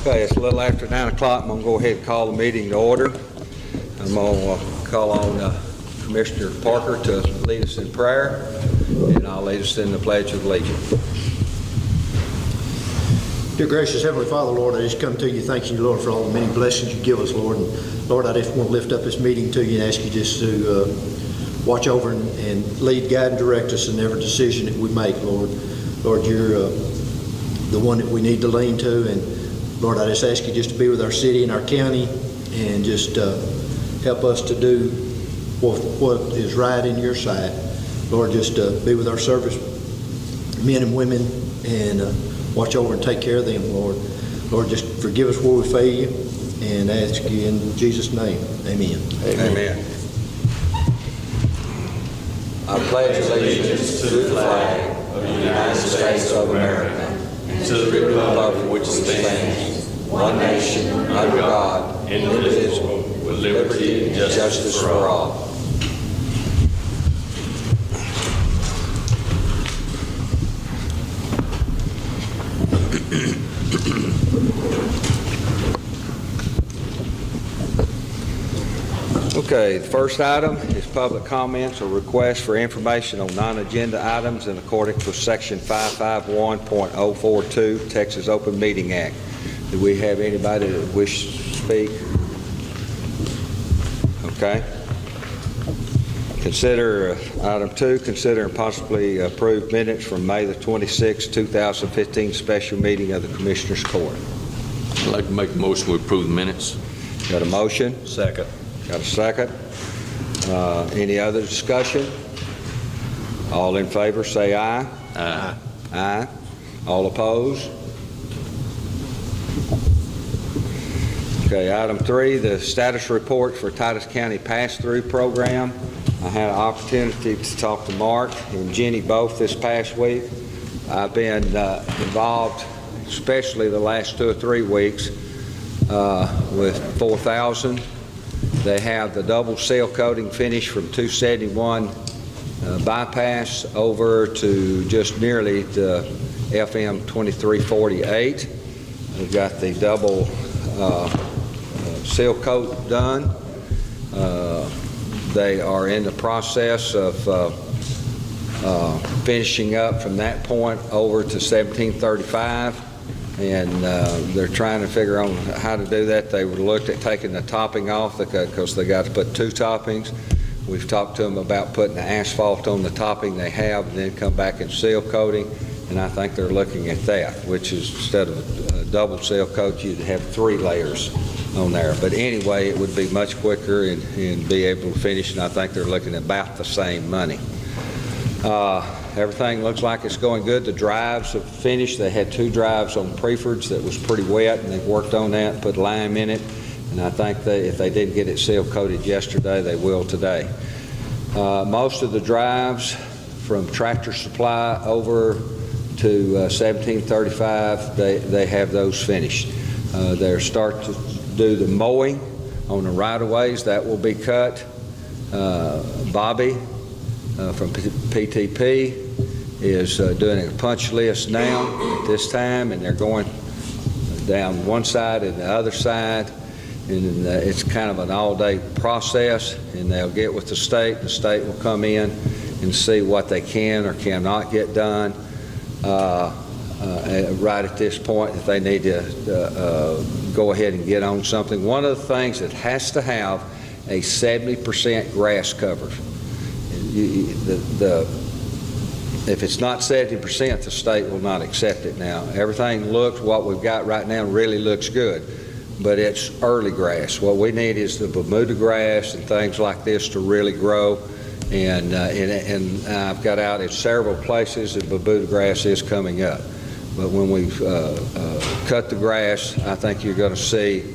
Okay, it's a little after 9 o'clock. I'm going to go ahead and call the meeting to order. I'm going to call on Commissioner Parker to lead us in prayer, and I'll lead us in the Pledge of Allegiance. Dear gracious Heavenly Father, Lord, I just come to you thanking you, Lord, for all the many blessings you give us, Lord. And Lord, I just want to lift up this meeting to you and ask you just to watch over and lead, guide, and direct us in every decision that we make, Lord. Lord, you're the one that we need to lean to, and Lord, I just ask you just to be with our city and our county and just help us to do what is right in your sight. Lord, just be with our service men and women and watch over and take care of them, Lord. Lord, just forgive us where we fail you and ask you in Jesus' name. Amen. Amen. I pledge allegiance to the flag of the United States of America and to the republic for which it stands, one nation, under God, indivisible, with liberty and justice for all. Okay, the first item is public comments or requests for information on non-agenda items in accordance with Section 551.042 Texas Open Meeting Act. Do we have anybody that wishes to speak? Okay. Consider item 2, consider and possibly approve minutes from May the 26th, 2015 special meeting of the Commissioners Court. I'd like to make a motion to approve the minutes. Got a motion? Second. Got a second? Any other discussion? All in favor say aye. Aye. Aye. All opposed? Okay, item 3, the status report for Titus County Pass-Through Program. I had an opportunity to talk to Mark and Jenny both this past week. I've been involved, especially the last 2 or 3 weeks, with 4,000. They have the double seal coating finished from 271 bypass over to just nearly the FM 2348. We've got the double seal coat done. They are in the process of finishing up from that point over to 1735. And they're trying to figure out how to do that. They looked at taking the topping off because they got to put 2 toppings. We've talked to them about putting the asphalt on the topping they have and then come back and seal coating. And I think they're looking at that, which is instead of a double seal coat, you'd have 3 layers on there. But anyway, it would be much quicker and be able to finish. And I think they're looking at about the same money. Everything looks like it's going good. The drives have finished. They had 2 drives on Prefords that was pretty wet, and they've worked on that and put lime in it. And I think if they didn't get it seal coated yesterday, they will today. Most of the drives from Tractor Supply over to 1735, they have those finished. They're starting to do the mowing on the right-of-ways. That will be cut. Bobby from PTP is doing a punch list now at this time, and they're going down one side and the other side, and it's kind of an all-day process, and they'll get with the state. The state will come in and see what they can or cannot get done right at this point if they need to go ahead and get on something. One of the things that has to have a 70% grass cover. If it's not 70%, the state will not accept it now. Everything looks, what we've got right now really looks good, but it's early grass. What we need is the Bermuda grass and things like this to really grow. And I've got out at several places that Bermuda grass is coming up. But when we've cut the grass, I think you're going to see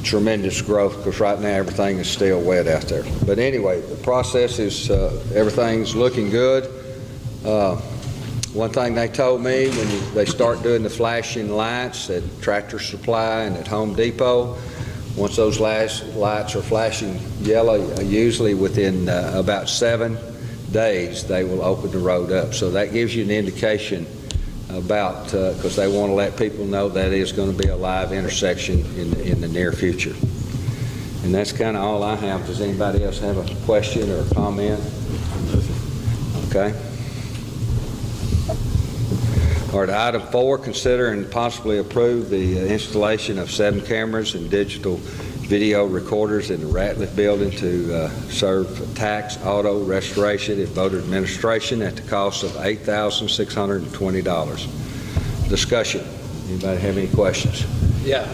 tremendous growth, because right now everything is still wet out there. But anyway, the process is everything's looking good. One thing they told me when they start doing the flashing lights at Tractor Supply and at Home Depot, once those lights are flashing yellow, usually within about 7 days they will open the road up. So that gives you an indication about, because they want to let people know that is going to be a live intersection in the near future. And that's kind of all I have. Does anybody else have a question or a comment? Okay. All right, item 4, consider and possibly approve the installation of 7 cameras and digital video recorders in the Ratliff building to serve tax, auto, restoration, and voter administration at the cost of $8,620. Discussion. Anybody have any questions? Yeah,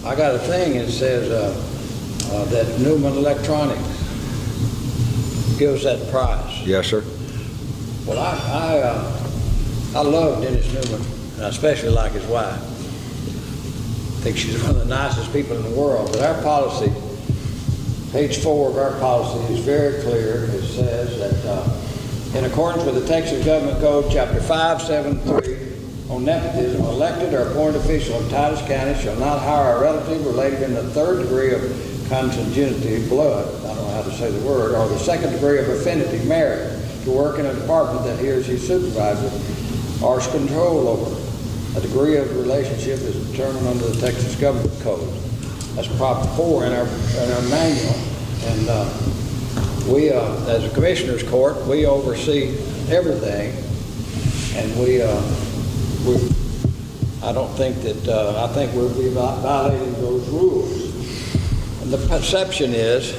I got a thing that says that Newman Electronics gives that prize. Yes, sir. Well, I love Dennis Newman, and I especially like his wife. I think she's one of the nicest people in the world. But our policy, page 4 of our policy is very clear. It says that in accordance with the Texas Government Code, Chapter 573, on nepotism, elected or appointed official in Titus County shall not hire a relative related in the 3rd degree of consanguinity, blood, I don't know how to say the word, or the 2nd degree of affinity, marriage, to work in a department that he or she supervises or has control over. A degree of relationship is determined under the Texas Government Code. That's Prop 4 in our manual. And we, as a commissioner's court, we oversee everything. And I don't think that, I think we'll be violating those rules. And the perception is,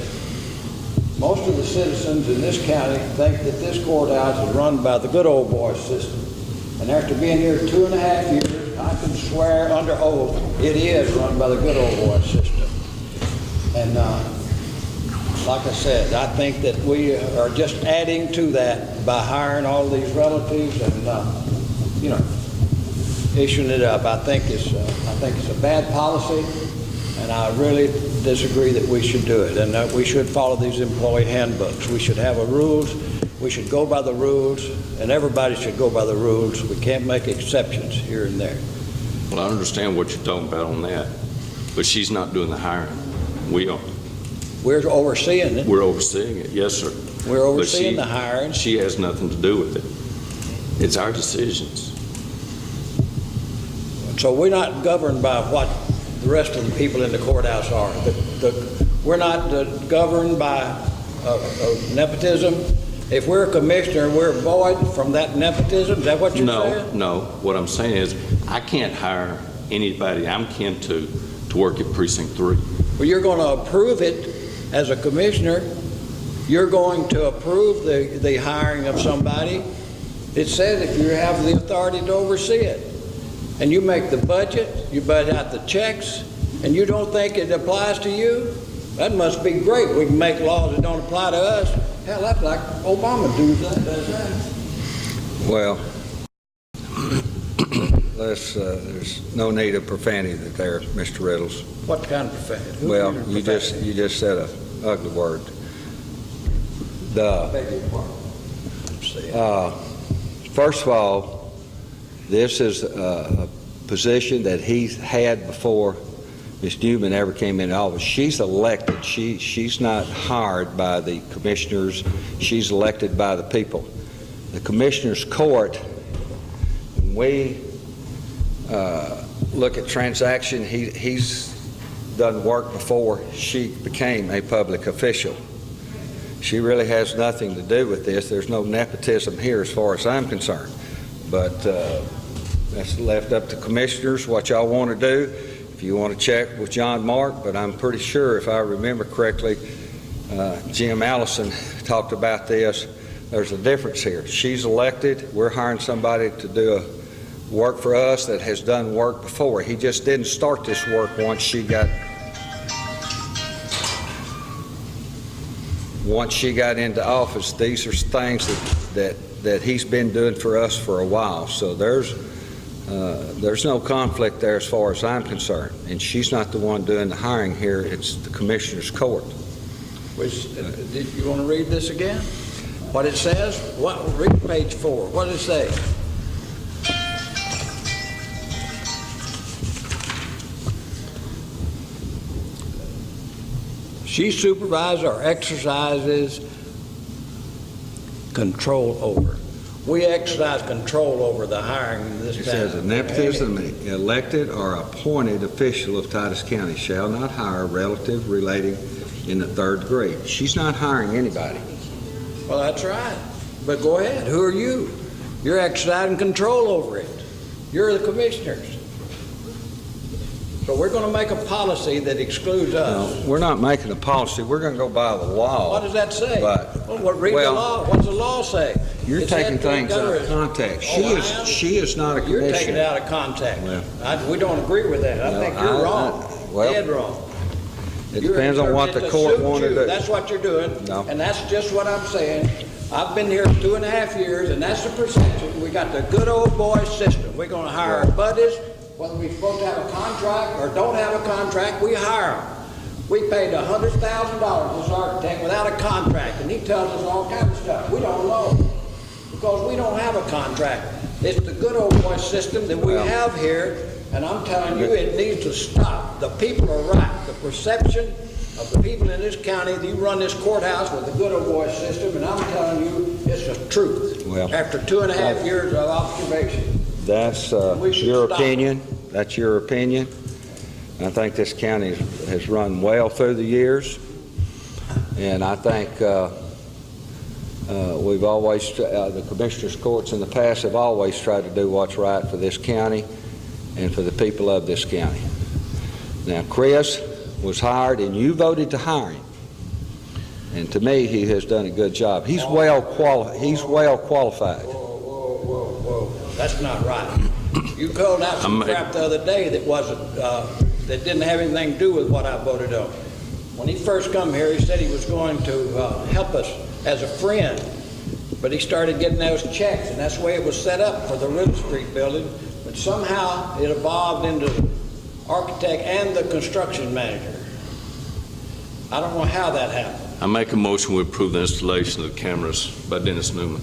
most of the citizens in this county think that this courthouse is run by the good old boy system. And after being here 2.5 years, I can swear under oath it is run by the good old boy system. And like I said, I think that we are just adding to that by hiring all these relatives and issuing it up. I think it's a bad policy, and I really disagree that we should do it. And we should follow these employee handbooks. We should have rules. We should go by the rules, and everybody should go by the rules. We can't make exceptions here and there. Well, I understand what you're talking about on that, but she's not doing the hiring. We are. We're overseeing it. We're overseeing it, yes, sir. We're overseeing the hiring. She has nothing to do with it. It's our decisions. So we're not governed by what the rest of the people in the courthouse are. We're not governed by nepotism. If we're a commissioner, we're void from that nepotism. Is that what you're saying? No. What I'm saying is I can't hire anybody I'm kin to work at Precinct 3. Well, you're going to approve it as a commissioner. You're going to approve the hiring of somebody. It says if you have the authority to oversee it. And you make the budget, you budget out the checks, and you don't think it applies to you? That must be great. We can make laws that don't apply to us. Hell, that's like Obama does that. Well, there's no need of profanity there, Mr. Riddles. What kind of profanity? Well, you just said an ugly word. First of all, this is a position that he's had before Ms. Newman ever came into office. She's elected. She's not hired by the commissioners. She's elected by the people. The commissioner's court, when we look at transaction, he's done work before she became a public official. She really has nothing to do with this. There's no nepotism here as far as I'm concerned. But that's left up to commissioners, what y'all want to do. If you want to check with John Mark, but I'm pretty sure, if I remember correctly, Jim Allison talked about this. There's a difference here. She's elected. We're hiring somebody to do work for us that has done work before. He just didn't start this work once she got into office. These are things that he's been doing for us for a while. So there's no conflict there as far as I'm concerned. And she's not the one doing the hiring here. It's the commissioner's court. Did you want to read this again? What it says? Read page 4. What does it say? She supervises or exercises control over. We exercise control over the hiring in this It town. says, "A nepotism, elected or appointed official of Titus County shall not hire a relative relating in the third degree." She's not hiring anybody. Well, that's right. But go ahead. Who are you? You're exercising control over it. You're the commissioners. So we're going to make a policy that excludes us. No, we're not making a policy. We're going to go by the law. What does that say? But- Well, read the well, law. What does the law say? You're It taking said to things out of governors. context. Oh, I am? She is not a You're taking it commissioner. out of context. Well- We don't agree with that. I No, think you're wrong. well, Dead wrong. It You're depends on what the interpreting court suit wanted you. to do. That's what you're doing. No. And that's just what I'm saying. I've been here 2.5 years, and that's the perception. We got the good old boy system. We're going to hire our buddies, whether we're supposed to have a contract or don't have a contract, we hire them. We paid $100,000 to this architect without a contract, and he tells us all kinds of stuff. We don't know because we don't have a contract. It's the good old boy system that we Well- have here, and I'm telling you, it needs to stop. The people are right. The perception of the people in this county, that you run this courthouse with the good old boy system, and I'm telling you, it's the truth. Well, After 2.5 years of observation. That's We should your stop. opinion. That's your opinion. I think this county has run well through the years, and I think we've always, the commissioners' courts in the past have always tried to do what's right for this county and for the people of this county. Now, Chris was hired, and you voted to hire him, and to me, he has done a good job. He's well qualified. Whoa. That's not right. You called out some crap the other day that wasn't, that didn't have anything to do with what I voted on. When he first come here, he said he was going to help us as a friend, but he started getting those checks, and that's the way it was set up for the Riddle Street building, but somehow it evolved into architect and the construction manager. I don't know how that happened. I make a motion we approve the installation of the cameras by Dennis Newman.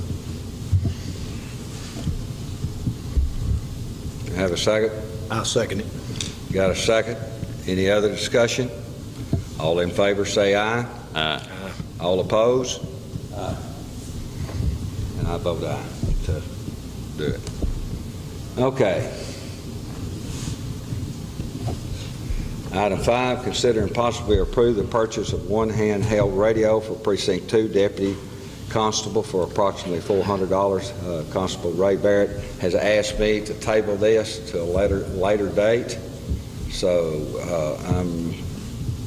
Have a second? I'll second it. Got a second? Any other discussion? All in favor, say aye. Aye. All opposed? Aye. And I vote aye to do it. Okay. Item 5, consider and possibly approve the purchase of one handheld radio for Precinct 2 Deputy Constable for approximately $400. Constable Ray Barrett has asked me to table this to a later date. So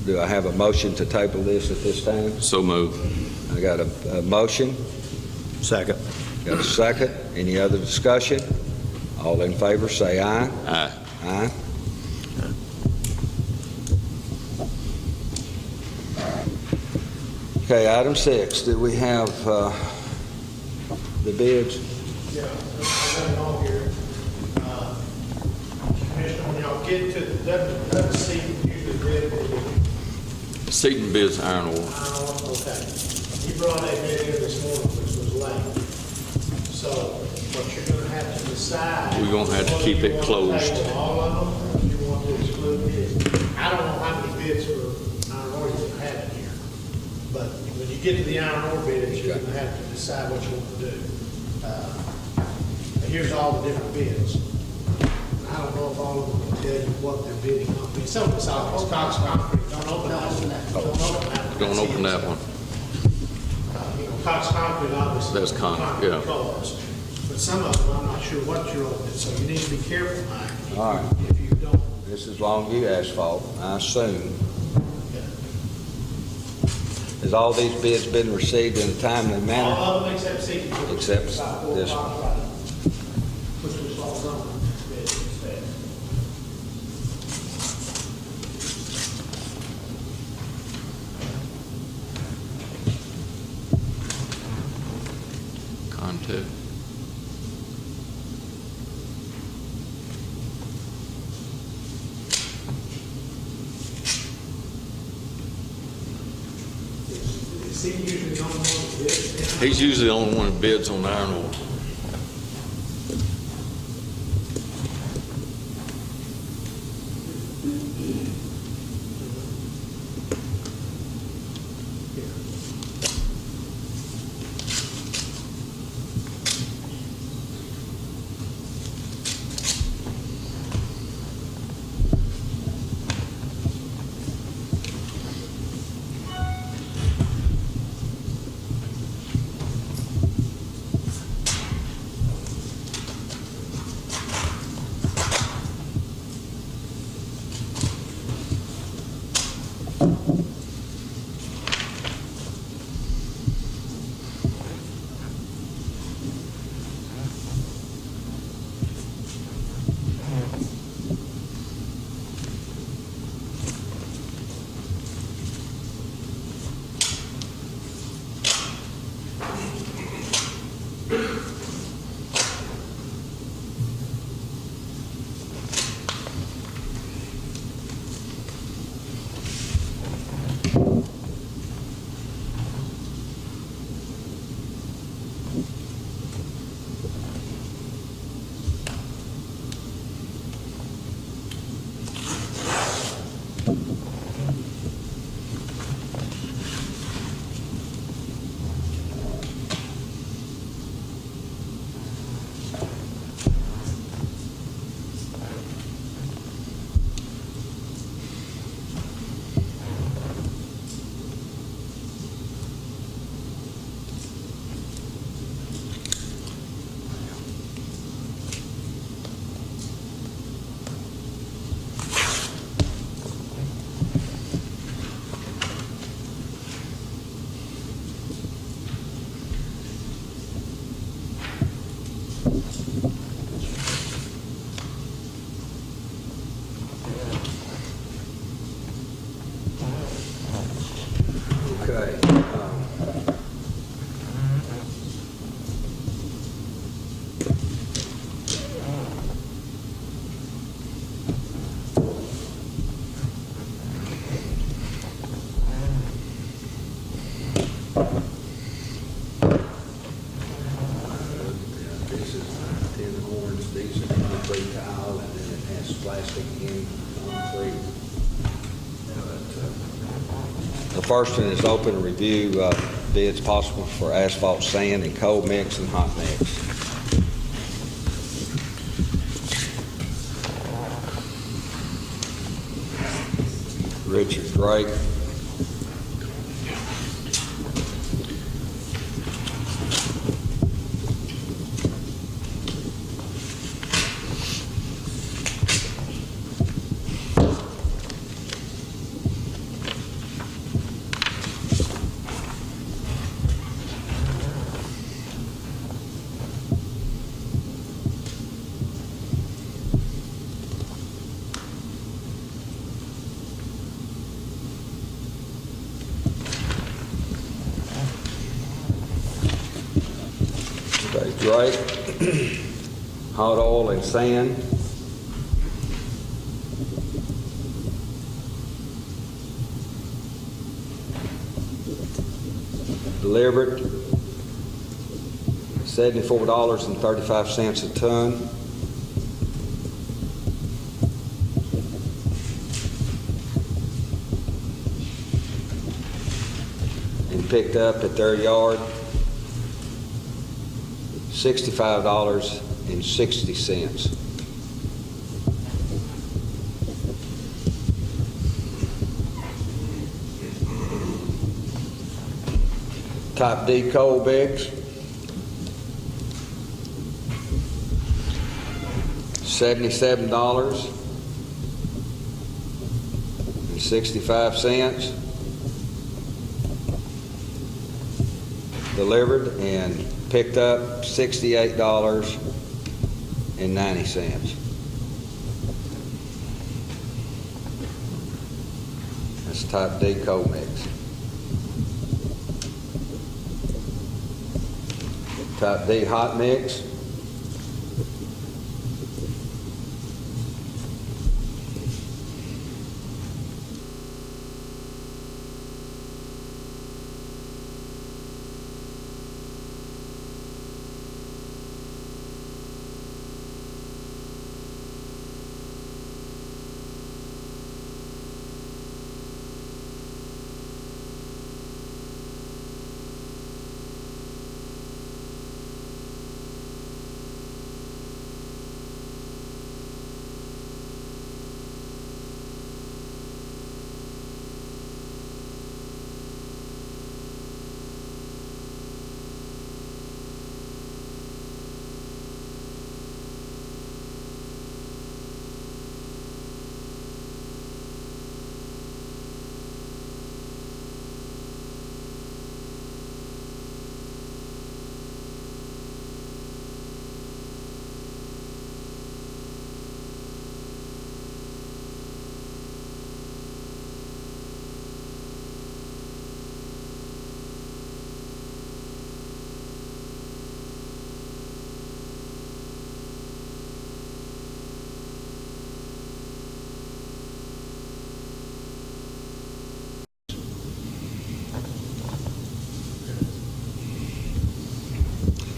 do I have a motion to table this at this time? So moved. I got a motion. Second. Got a second. Any other discussion? All in favor, say aye. Aye. Aye. Okay, item 6. Do we have the bids? Yeah, I got it on here. Commissioner, when y'all get to the WC, usually red will be Seaton bids iron ore. iron, okay. You brought that bid here this morning, which was late. So what you're gonna have to decide. We're gonna have to whether keep you it want to closed. table all of them, or if you want to exclude bids. I don't know how many bids for iron ore you're gonna have in here. But when you get to the iron ore bids, you're gonna have to decide what you want to do. Here's all the different bids. I don't know if all of them will tell you what they're bidding on. I mean, some of it's obvious, Cox Concrete, don't open that one. Don't open that one. Don't open that one. You know, Cox Concrete, obviously. That's concrete, yeah. Cars. But some of them, I'm not sure what you're opening, so you need to be careful, Mike. All right. If you don't, This is Longview Asphalt, I assume. Has all these bids been received in a timely manner? all of them except Seaton. Except About 4 or this 5 one. Friday, which was all done. Bid instead. Contact. Is Seaton usually the only one that bids? He's usually the only one that bids on iron ore. it's decent concrete tile, and then it has plastic in concrete. The first one is open to review bids possible for asphalt sand and cold mix and hot mix. Richard Drake. Drake, hot oil and sand. Delivered, $74.35 a ton. And picked up at their yard, $65.60. Type D coal mix, $77.65. Delivered and picked up $68.90. That's type D coal mix. Type D hot mix.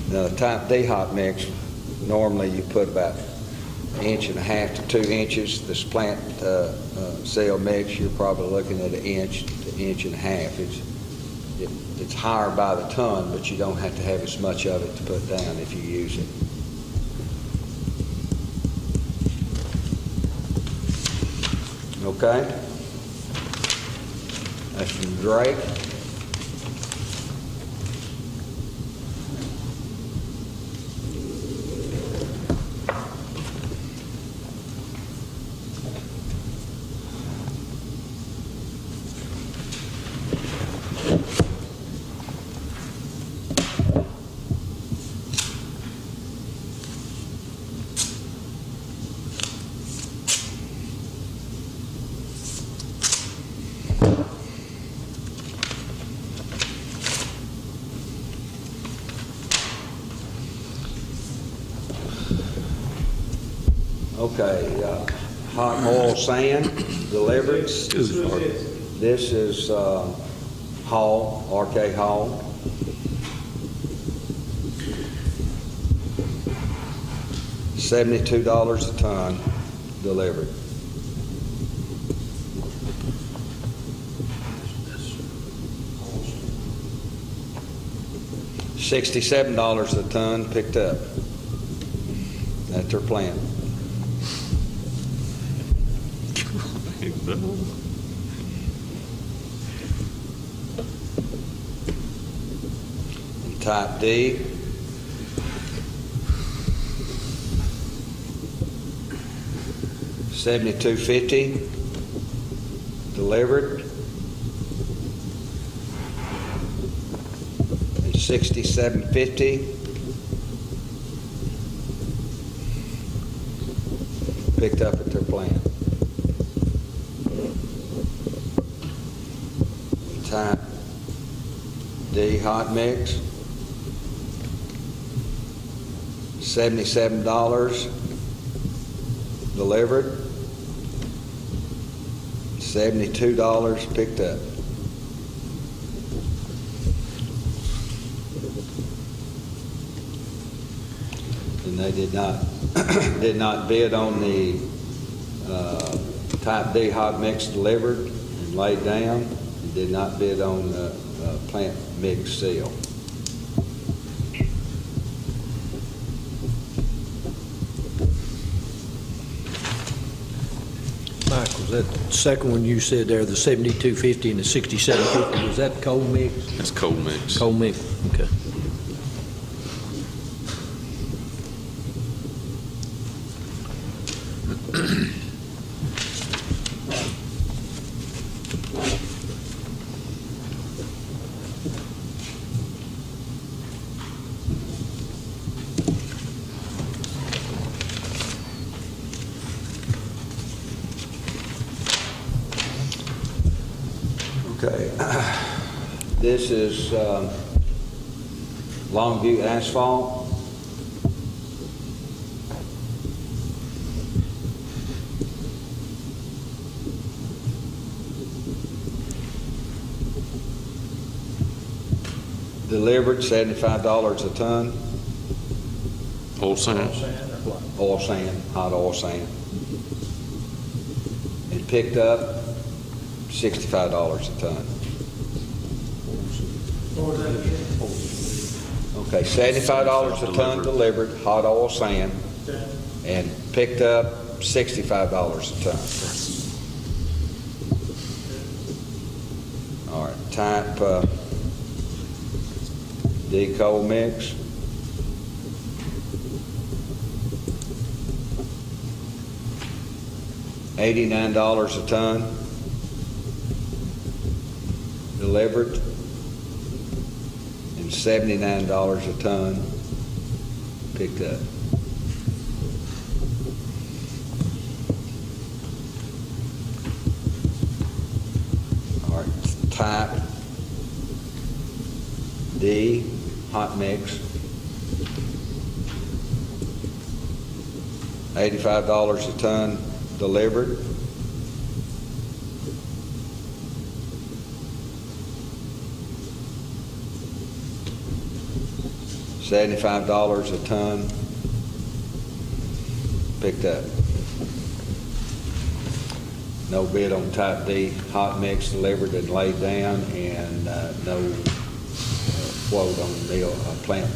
The type D hot mix, normally you put about 1.5 to 2 inches. This plant cell mix, you're probably looking at 1 inch to 1.5 inches. It's higher by the ton, but you don't have to have as much of it to put down if you use it. Okay? That's from Drake. Okay, hot oil sand delivered. This is Hall, RK Hall. $72 a ton delivered. $67 a ton picked up at their plant. And type D, $72.50 delivered. And $67.50 picked up at their plant. Type D hot mix, $77 delivered, $72 picked up. And they did not bid on the type D hot mix delivered and laid down, and did not bid on the plant mix seal. Mike, was that second one you said there, the 72.50 and the 67.50, was that cold mix? That's cold mix. Cold mix, okay. Okay. This is Longview Asphalt. Delivered $75 a ton. Oil sand. Oil sand, hot oil sand. And picked up $65 a ton. What was that again? Okay, $75 a ton delivered, hot oil sand, Okay. and picked up $65 a ton. All right, type D coal mix. $89 a ton delivered, and $79 a ton picked up. All right, type D hot mix, $85 a ton delivered, $75 a ton picked up. No bid on type D hot mix delivered and laid down, and no quote on the plant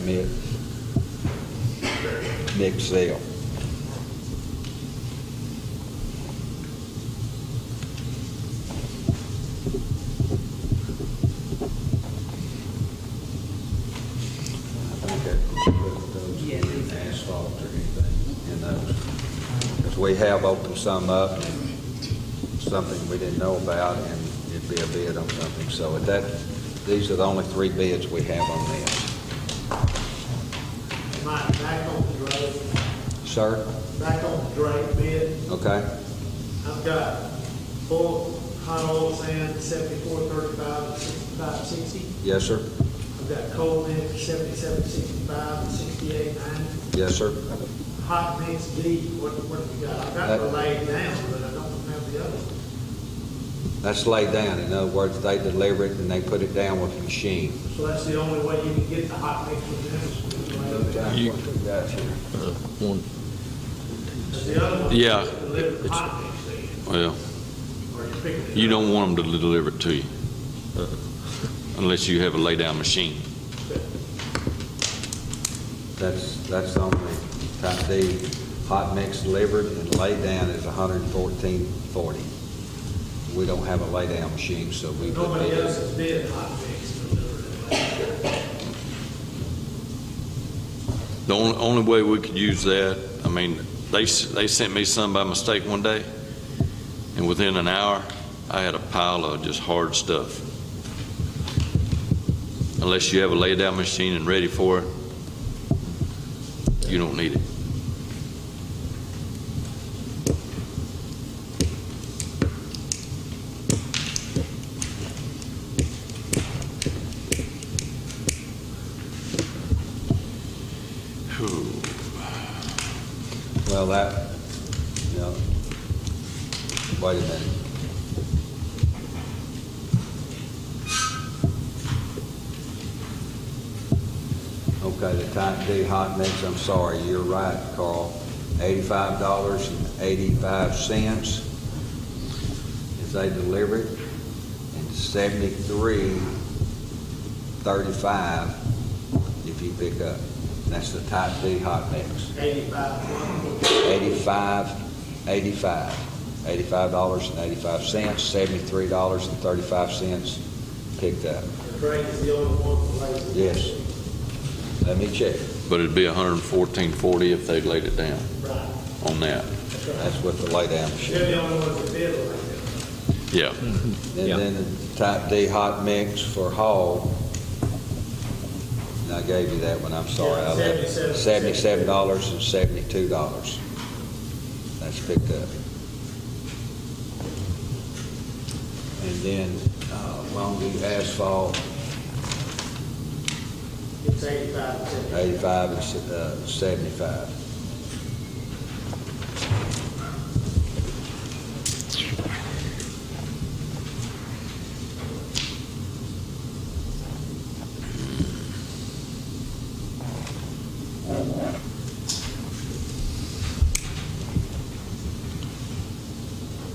mix seal. Asphalt or anything in those. Because we have opened some up, and something we didn't know about, and it'd be a bid on something. So at that, these are the only 3 bids we have on this. Mike, back on the Drake, Sir? back on the Drake bid, Okay. I've got full hot oil sand, 74.35 to 65.60. Yes, sir. I've got cold mix, 77.65 to 68.90. Yes, sir. Hot mix D, what have you got? I've got the laid down, but I don't have the other one. That's laid down. In other words, they deliver it and they put it down with a machine. So that's the only way you can get the hot mix with them. What we got here. The other one, Yeah. deliver It's- hot mix to you, Well, or you pick it you up. don't want them to deliver it to you unless you have a lay-down machine. That's the only type D hot mix delivered, and lay down is $114.40. We don't have a lay down machine, so we put Nobody it. else has bid hot mix delivered in Lake. The only way we could use that, I mean, they sent me some by mistake one day, and within an hour, I had a pile of just hard stuff. Unless you have a lay-down machine and ready for it, you don't need it. Well, wait a minute. Okay, the type D hot mix, I'm sorry, you're right, Carl. $85.85 if they deliver it, and $73.35 if you pick up. That's the type D hot mix. 85. $85.85, $73.35 picked up. The drink is the only one for lazy. Yes. Let me check. But it'd be $114.40 if they laid it down Right, on that. that's right. That's what the lay down machine. They're the only ones that bid like that. Yeah. And then the type D hot mix for Hall, and I gave you that one, I'm sorry. I left $77 and $72. That's picked up. And then Longview Asphalt, It's 85 and 70. 85 and 75.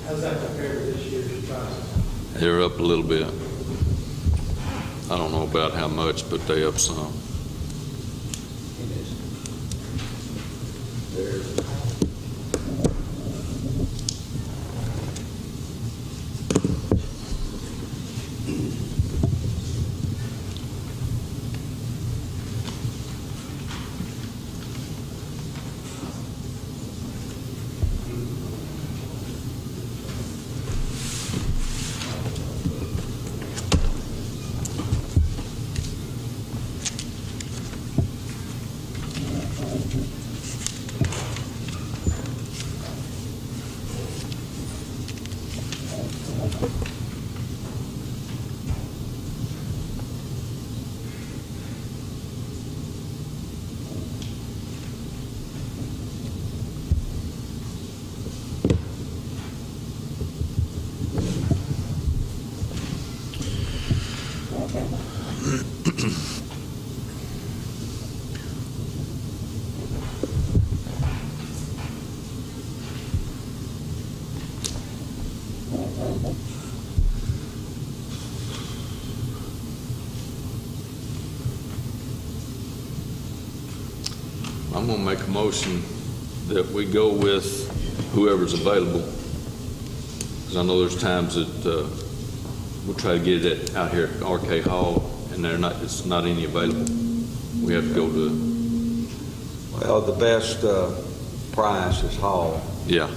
How's that compared to this year's prices? They're up a little bit. I don't know about how much, but they up some. I'm gonna make a motion that we go with whoever's available. Because I know there's times that we'll try to get it out here at RK Hall, and it's not any available. We have to go to, Well, the best price is Hall, yeah,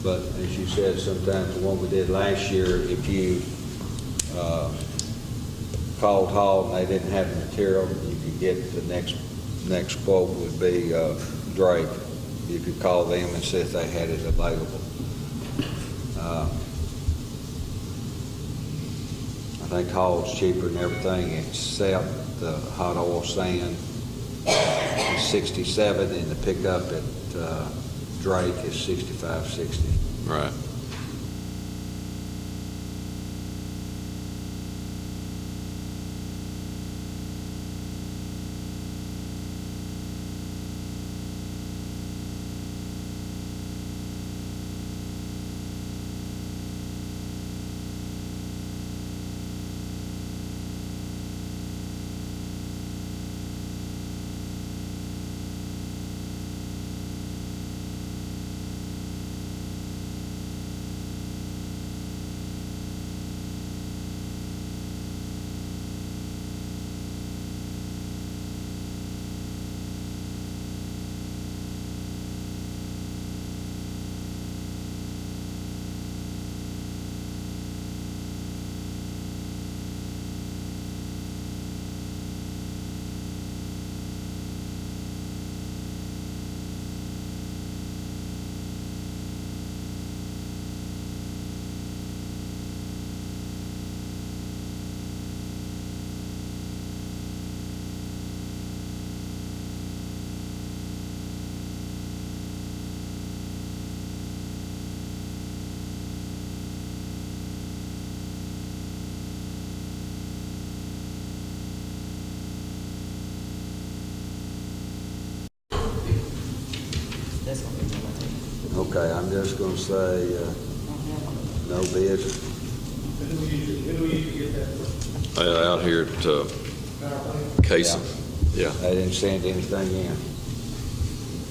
but as you said, sometimes the one we did last year, if you called Hall and they didn't have the material, you could get the next quote would be Drake. You could call them and see if they had it available. I think Hall's cheaper than everything except the hot oil sand is 67, and the pickup at Drake is 65.60. right. That's gonna be number 10. Okay, I'm just gonna say, no bids. Who do we usually get that from? Out here at Power plant? Casey. Yeah. They didn't send anything in.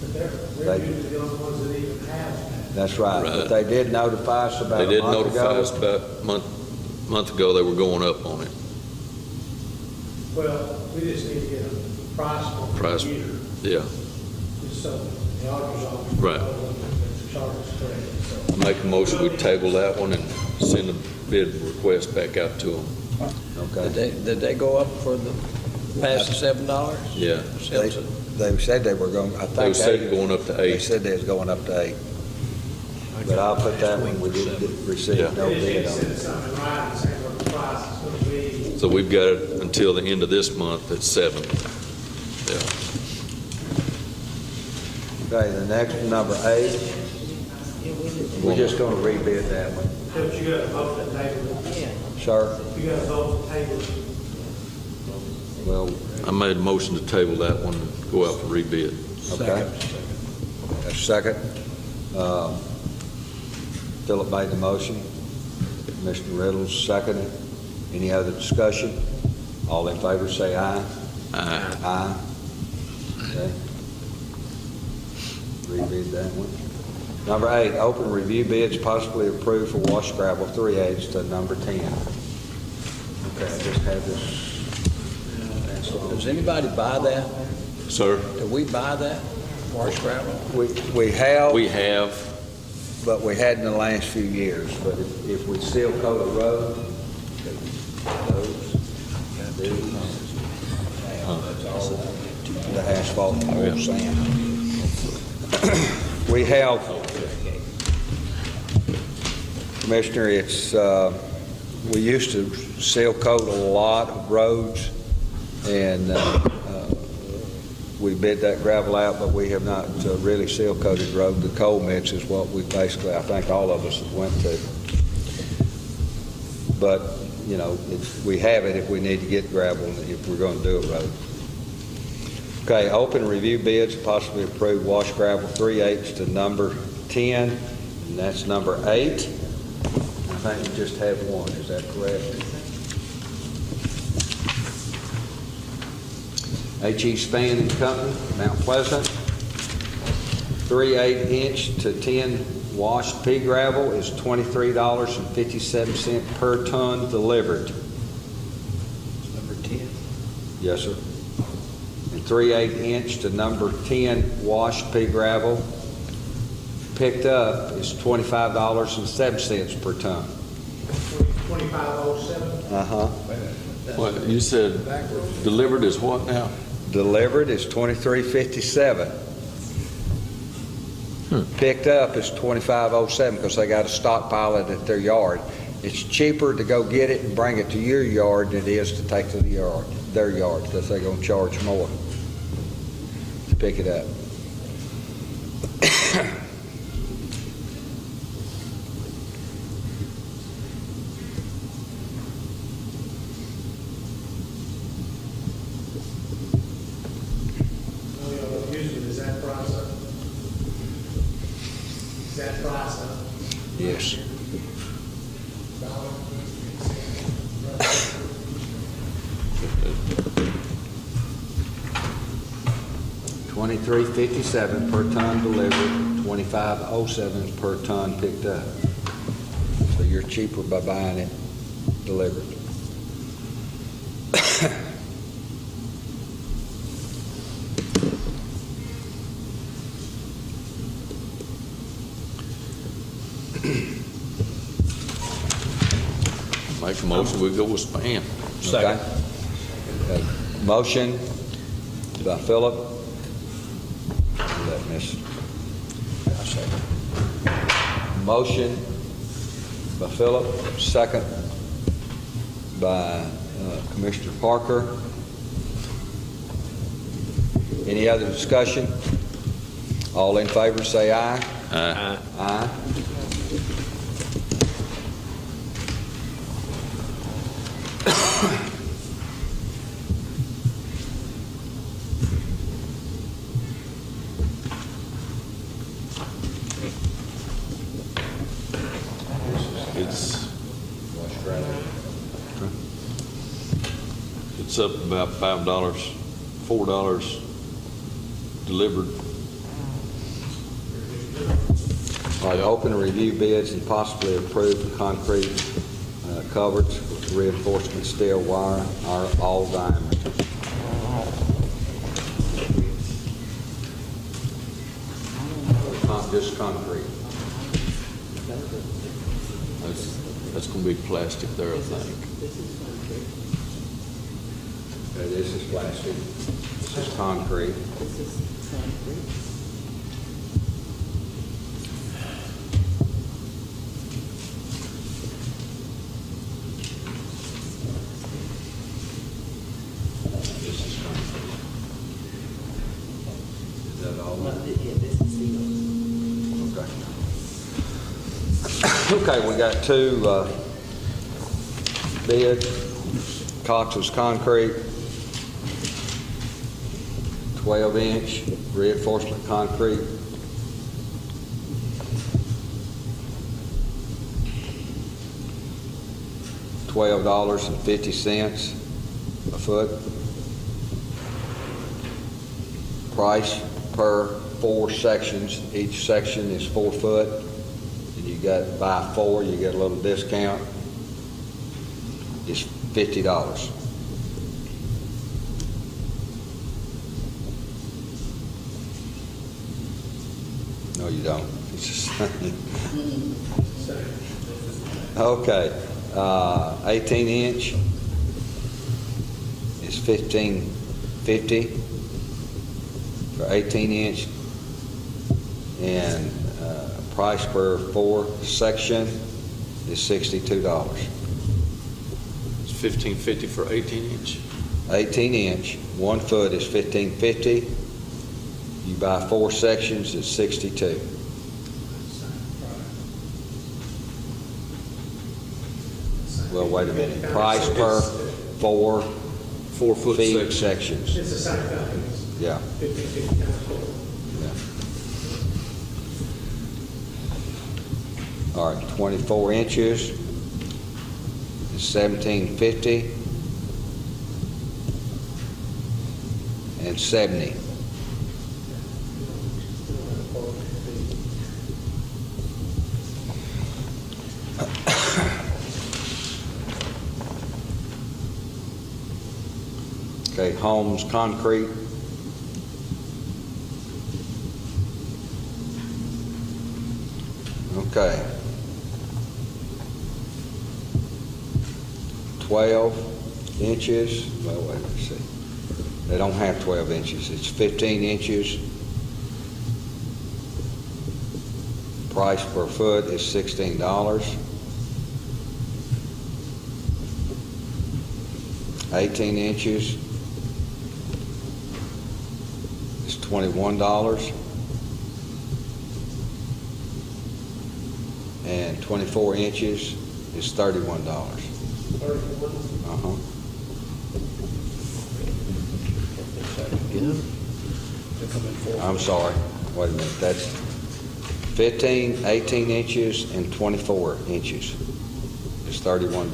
But they're usually the only ones that even have that. That's right, but Right. they did notify us about They a did month notify ago. us about a month ago they were going up on it. Well, we just need to get a price on the Price. computer, Yeah. just so the auditor's office. Right. The charge is correct, so. I make a motion, we table that one and send a bid request back out to them. Okay. Did they go up for the, past the $7? Yeah. They said they were going, I think. They said eight. going up to They 8. said they was going up to 8. But I'll put that one, we didn't receive Yeah. no They just need bid to on send it. us something in writing saying what the price is going to be. So we've got it until the end of this month at 7. Yeah. Okay, the next, number 8, we're just gonna rebid that one. But you got to vote the table. Yeah. Sir, You got to vote the table. well, I made a motion to table that one and go out for rebid. okay. A second. Philip made the motion. Mr. Riddles seconded. Any other discussion? All in favor, say aye. Aye. Aye. Okay. Rebid that one. Number 8, open review bids possibly approved for wash gravel 3/8 to number 10. Okay, I just have this. Does anybody buy that? Sir, Do we buy that, wash gravel? We have, we have, but we hadn't in the last few years. But if we seal coat a road, those, these, the asphalt, and all sand. We have, Commissioner, it's, we used to seal coat a lot of roads, and we bid that gravel out, but we have not really seal coated road. The coal mix is what we basically, I think all of us went to. But, you know, we have it if we need to get gravel, if we're going to do a road. Okay, open review bids, possibly approve wash gravel 3/8 to number 10, and that's number 8. I think we just have one, is that correct? H.E. Span and Company, Mount Pleasant, 3/8" to 10 washed pea gravel is $23.57 per ton delivered. Number 10. Yes, sir. And 3/8" to number 10 washed pea gravel picked up is $25.07 per ton. 2507. Uh-huh. what, you said delivered is what now? Delivered is $23.57. Picked up is $25.07 because they got to stockpile it at their yard. It's cheaper to go get it and bring it to your yard than it is to take to the yard, their yard, because they're going to charge more to pick it up. Usually, is that price up? Is that price up? Yes. $23.57 per ton delivered, $25.07 per ton picked up. So you're cheaper by buying it delivered. Make a motion, we go with Span. Okay. Motion by Philip. That miss. Motion by Philip, second by Commissioner Parker. Any other discussion? All in favor, say aye. Aye. Aye. it's up about $5, $4 delivered. All right, open and review bids and possibly approve the concrete coverage, reinforcement steel wire, all diameters. Just concrete. That's going to be plastic there, I think. Okay, this is plastic. This is concrete. This is concrete. Is that all? Okay, we got two bids. Cox's Concrete, 12-inch reinforcement concrete. $12.50 a foot. Price per 4 sections. Each section is 4 foot. And you got, buy 4, you get a little discount. It's $50. No, you don't. It's just okay. 18-inch is $15.50 for 18-inch, and price per 4 section is $62. It's $15.50 for 18-inch. 18-inch, 1 foot is $15.50. You buy 4 sections, it's $62. Well, wait a minute. Price per 4 4-foot feet section. sections. It's the same value. Yeah. 50 times 4. Yeah. All right, 24 inches is $17.50 and $70. Okay, Holmes Concrete. Okay. 12 inches. Well, wait, let's see. They don't have 12 inches. It's 15 inches. Price per foot is $16. 18 inches is $21. And 24 inches is $31. 31. Uh-huh. I'm sorry. Wait a minute. That's 15, 18 inches, and 24 inches. It's $31.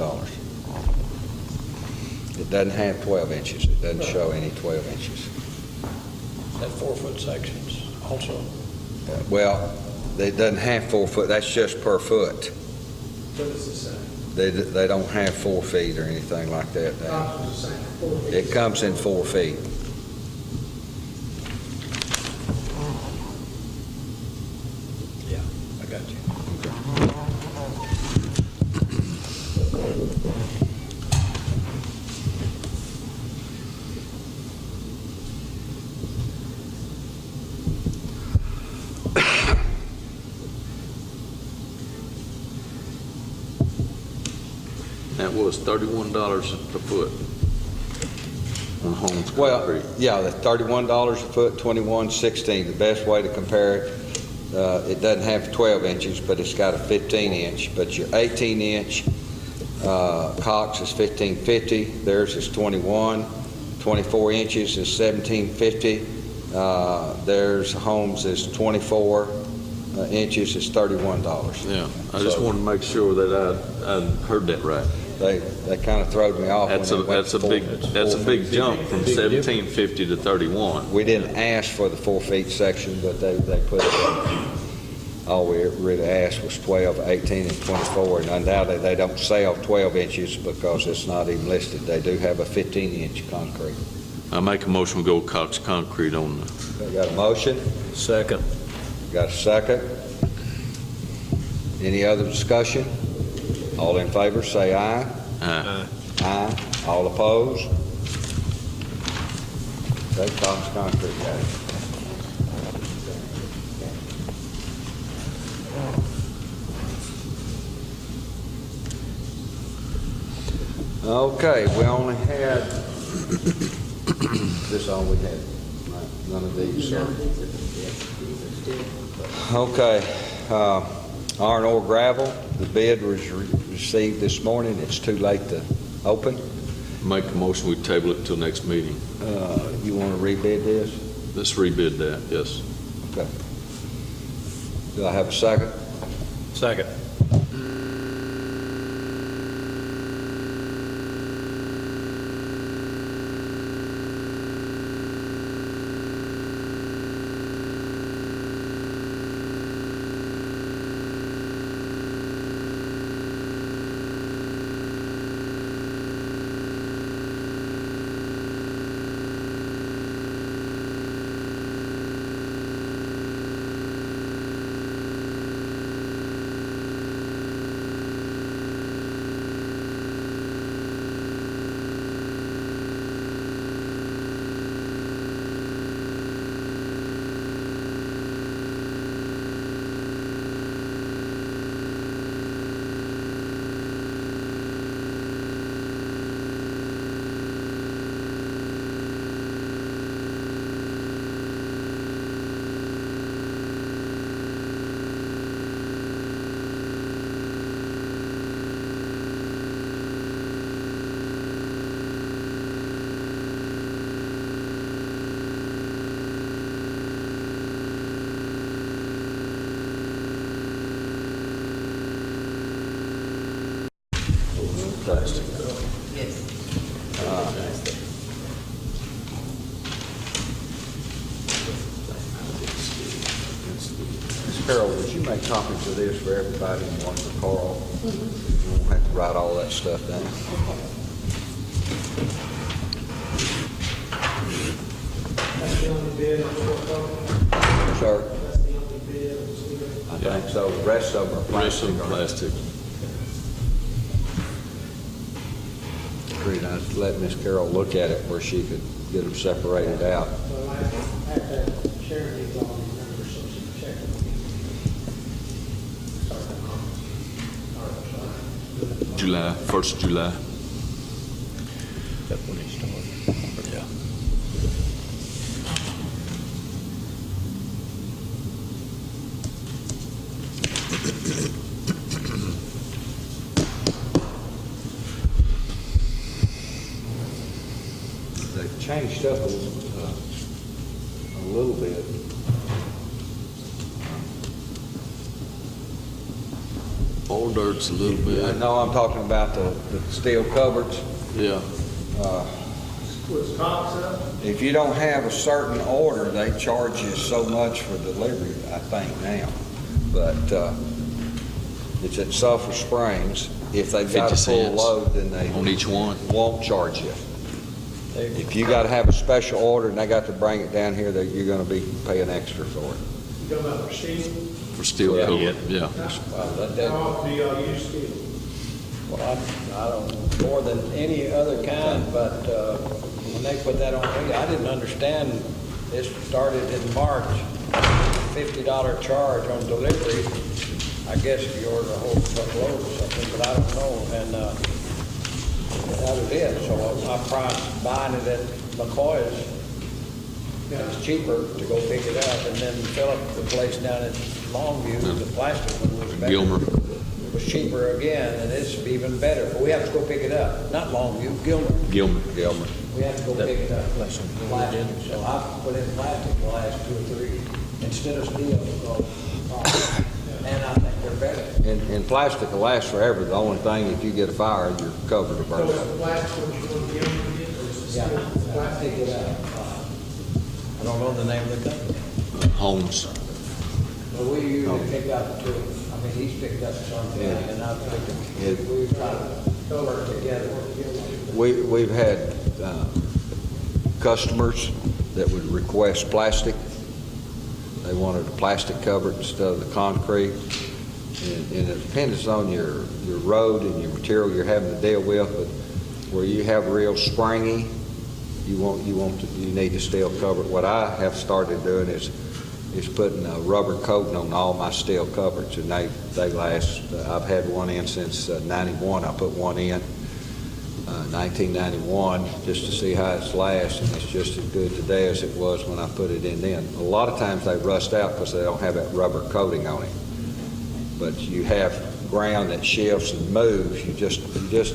It doesn't have 12 inches. It doesn't show any 12 inches. That 4-foot sections also. Well, it doesn't have 4 foot. That's just per foot. But it's the same. They don't have 4 feet or anything like that. Cost is the same. 4 feet. It comes in 4 feet. Yeah, I got you. That was $31 a foot on Holmes Well, Concrete. yeah, the $31 a foot, $21.16. The best way to compare it, it doesn't have 12 inches, but it's got a 15-inch. But your 18-inch Cox is $15.50. Theirs is $21. 24 inches is $17.50. Theirs, Holmes, is 24 inches is $31. Yeah, I just wanted to make sure that I heard that right. They kind of throwed me off. That's when a, they went that's a to big, 4 that's a big feet. jump from 1750 to 31. We didn't ask for the 4 feet section, but they put it, all we really asked was 12, 18, and 24, and undoubtedly, they don't sell 12 inches because it's not even listed. They do have a 15-inch concrete. I make a motion, we go with Cox Concrete on the, They got a motion? Second. Got a second? Any other discussion? All in favor, say aye. Aye. All opposed? Okay, Cox Concrete got it. Okay, we only had, this all we had, right? None of these, sir. Okay, R&R gravel, the bid was received this morning. It's too late to open. make a motion, we table it till next meeting. You want to rebid this? Let's rebid that, yes. Okay. Do I have a second? Second. Carol, would you make copies of this for everybody and one for Carl? You won't have to write all that stuff down. That's the only bid on the Sir, That's the only bid on the I think so. The rest of them are Rest plastic. of them plastic. Agreed. I let Miss Carol look at it where she could get them separated out. Well, I have to share these all these numbers, so she can check them. July, 1st of July. That's when he started. Yeah. They've changed up a little bit. All dirt's a little I bit. know I'm talking about the steel cupboards. Yeah. Was Cox up? If you don't have a certain order, they charge you so much for delivery, I think now. But it's at Sulphur Springs. If they've got a 50 full cents load, then they on each one. won't charge you. If you got to have a special order and they got to bring it down here, that you're going to be paying extra for it. You talking about machine? For steel Yeah. cover, yeah. How often do y'all use steel? Well, I don't, more than any other kind, but when they put that on me, I didn't understand, this started in March, $50 charge on delivery. I guess if you order a whole truckload or something, but I don't know, and that was it. So I priced buying it at McCoy's. It's cheaper to go pick it up, and then fill up the place down at Longview, the plastic one was better. Gilmer. It was cheaper again, and it's even better, but we have to go pick it up, not Longview, Gilmer. Gilmer. We have to go pick it up. Plastic. So I put in plastic the last 2 or 3 instead of steel, because, and I think they're better. And plastic will last forever. The only thing, if you get a fire, you're covered to So burn it's up. the plastic ones you want to get them in, or is it Yeah, still I plastic? take it out. I don't know the name of the company. Homes. But we usually pick up two. I mean, he's picked up something Yeah. and I've picked up. Yeah. We try to work together. We've had customers that would request plastic. They wanted a plastic covered instead of the concrete. And it depends on your road and your material you're having to deal with, but where you have real springy, you need a steel cover. What I have started doing is putting a rubber coating on all my steel covers, and they last. I've had one in since 91. I put one in 1991 just to see how it's last, and it's just as good today as it was when I put it in then. A lot of times they rust out because they don't have that rubber coating on it. But you have ground that shifts and moves. You just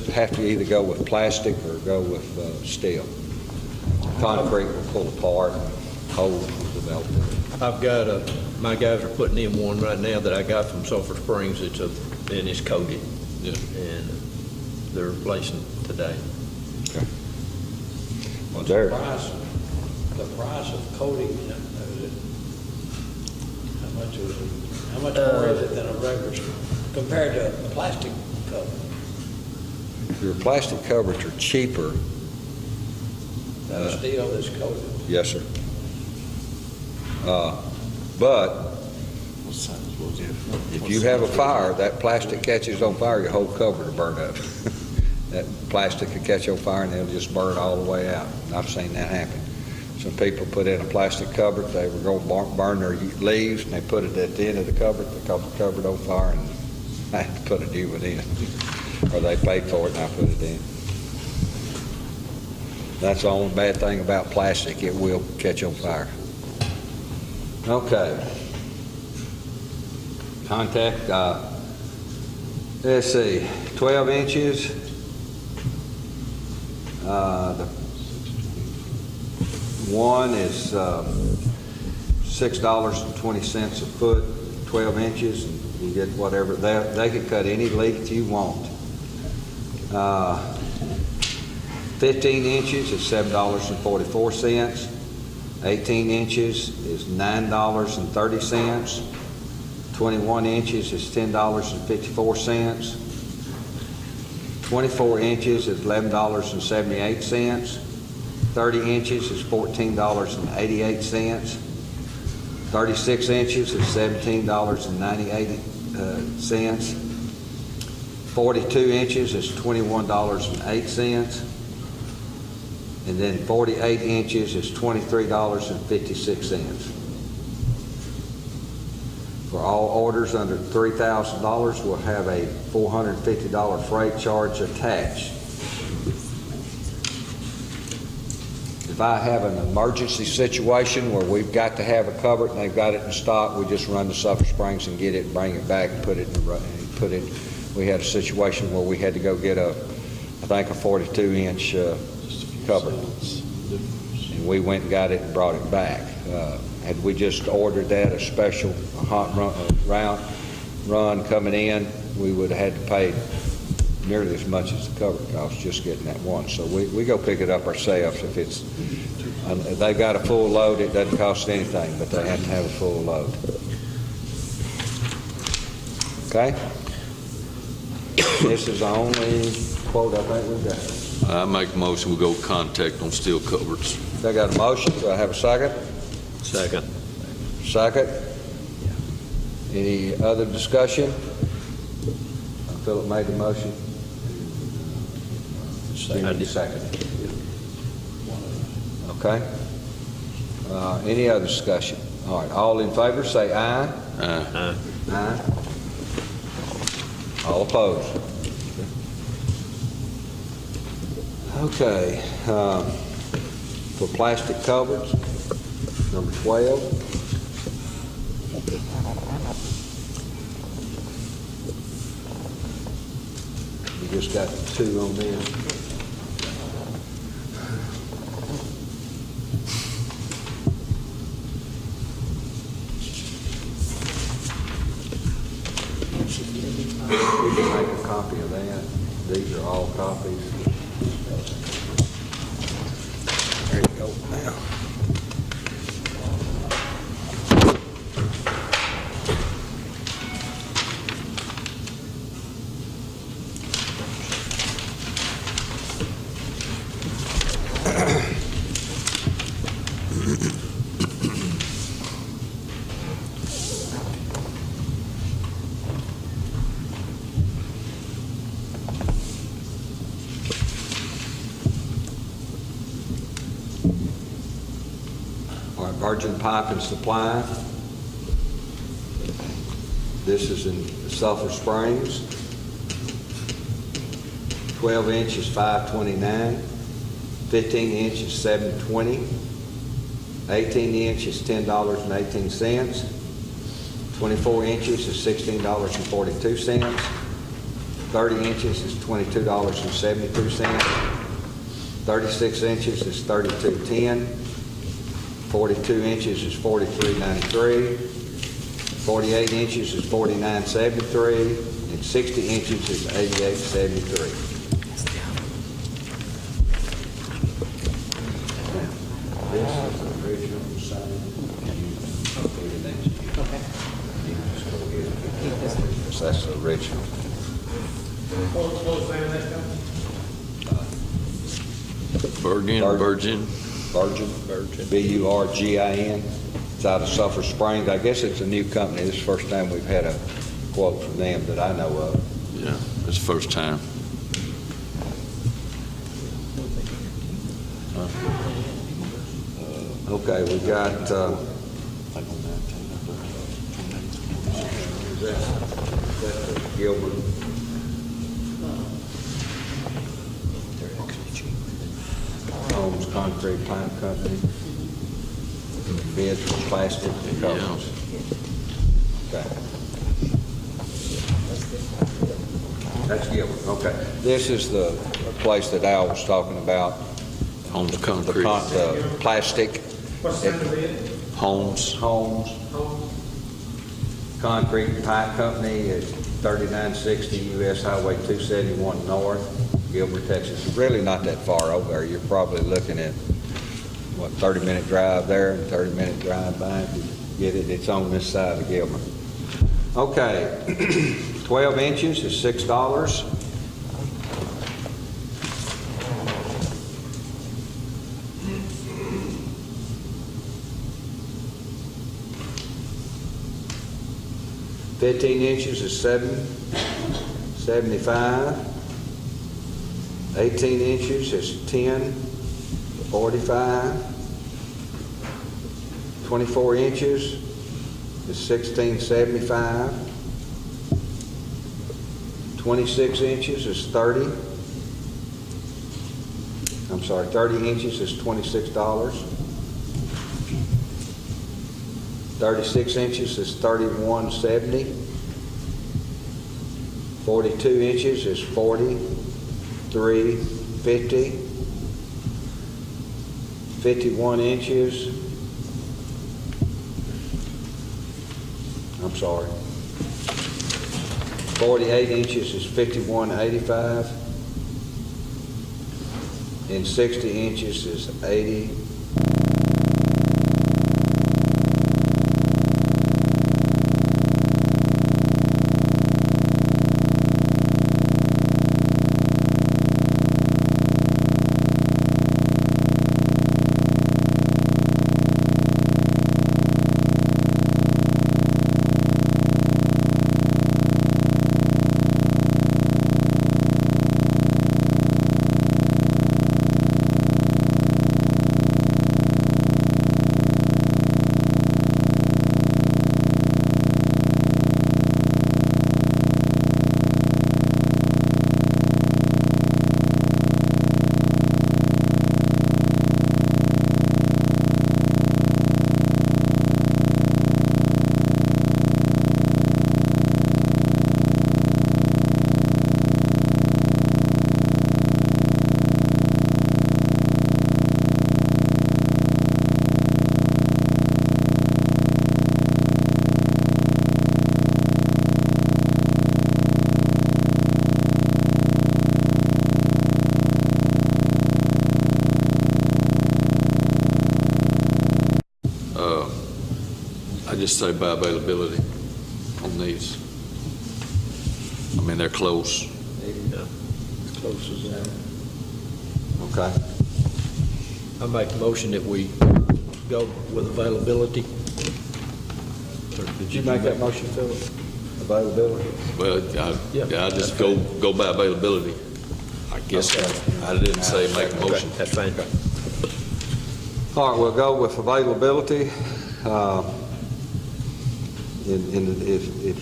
have to either go with plastic or go with steel. Concrete will pull apart, and holes will develop in it. I've got my guys are putting in one right now that I got from Sulphur Springs. And it's coated. Yeah. And they're replacing today. Well, The there. price of coating, how much more is it than a regular, compared to a plastic cover? Your plastic covers are cheaper. Than steel that's coated? Yes, sir. But if you have a fire, that plastic catches on fire, your whole cover will burn up. That plastic could catch on fire and it'll just burn all the way out. And I've seen that happen. Some people put in a plastic cupboard, they were going to burn their leaves, and they put it at the end of the cupboard because the cupboard on fire, and I had to put a new one in. Or they paid for it and I put it in. That's the only bad thing about plastic, it will catch on fire. Okay. Contact, let's see, 12 inches. The one is $6.20 a foot, 12 inches, and you get whatever. They can cut any length you want. 15 inches is $7.44. 18 inches is $9.30. 21 inches is $10.54. 24 inches is $11.78. 30 inches is $14.88. 36 inches is $17.98. 42 inches is $21.08. And then 48 inches is $23.56. For all orders under $3,000, we'll have a $450 freight charge attached. If I have an emergency situation where we've got to have a cupboard and they've got it in stock, we just run to Sulphur Springs and get it, and bring it back and put it in we had a situation where we had to go get I think a 42-inch cupboard. And we went and got it and brought it back. Had we just ordered that, a special hot run coming in, we would have had to pay nearly as much as the cupboard cost just getting that one. So we go pick it up ourselves. If they've got a full load, it doesn't cost anything, but they have to have a full load. Okay? This is the only quote I think we've got. I make a motion, we go contact on steel cupboards. I got a motion. Do I have a second? Second. Second. Any other discussion? Philip made the motion. I did. Second. Okay. Any other discussion? All right. All in favor, say aye. Aye. Aye. All opposed? Okay. For plastic cupboards, number 12. We just got 2 on this. You can make a copy of that. These are all copies. There you go now. All right, Virgin Pipe and Supply. This is in Sulphur Springs. 12 inch is $5.29. 15 inch is $7.20. 18 inch is $10.18. 24 inches is $16.42. 30 inches is $22.72. 36 inches is $32.10. 42 inches is $43.93. 48 inches is $49.73. And 60 inches is $88.73. This is the original sign. So that's the original. What was the name of that company? Virgin. Burgin. It's out of Sulphur Springs. I guess it's a new company. This is the first time we've had a quote from them that I know of. Yeah, it's the first time. Okay, we got, Gilbert. Holmes Concrete Pipe Company. Bids for plastic covers. Okay. That's Gilbert, okay. This is the place that Al was talking about. Holmes The Concrete. the plastic. What's the name of it? Holmes. Holmes Concrete Pipe Company is 3960 US Highway 271 North, Gilbert, Texas. Really not that far over there. You're probably looking at, 30-minute drive there and 30-minute drive back. You get it, it's on this side of Gilbert. Okay, 12 inches is $6. 15 inches is $7.75. 18 inches is $10.45. 24 inches is $16.75. 26 inches is 30 inches is $26. 36 inches is $31.70. 42 inches is $43.50. 51 inches, 48 inches is $51.85. And 60 inches is $80. I just say by availability on these. I mean, they're close. Close as that. Okay. I make a motion that we go with availability. Or did Did you make that motion, Philip? Availability? Well, I just go by availability. I guess I didn't say make a motion. Okay, that's fine. All right, we'll go with availability. If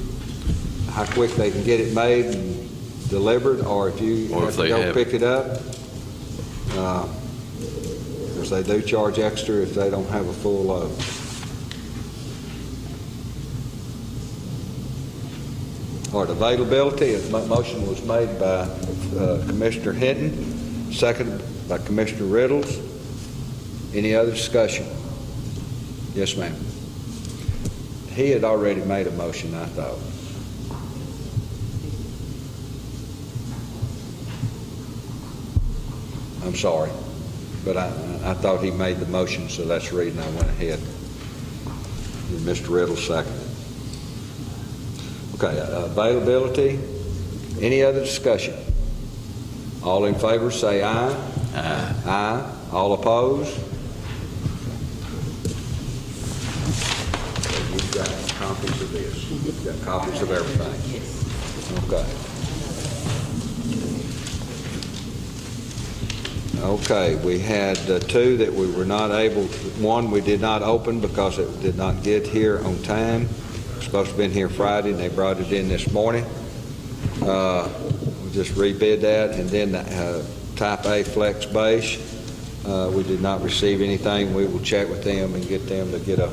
how quick they can get it made and delivered, or if you Or have if to they go have pick it up. Because they do charge extra if they don't have a full load. All right, availability, a motion was made by Commissioner Hinton, seconded by Commissioner Riddles. Any other discussion? Yes, ma'am. He had already made a motion, I thought. I'm sorry, but I thought he made the motion, so that's the reason I went ahead. And Mr. Riddles seconded. Okay, availability. Any other discussion? All in favor, say aye. Aye. Aye. All opposed? You've got copies of this. You've got copies of everything. Okay. Okay, we had two that we were not able, one we did not open because it did not get here on time. Supposed to have been here Friday, and they brought it in this morning. We just rebid that, and then the Type A Flex Base, we did not receive anything. We will check with them and get them to get a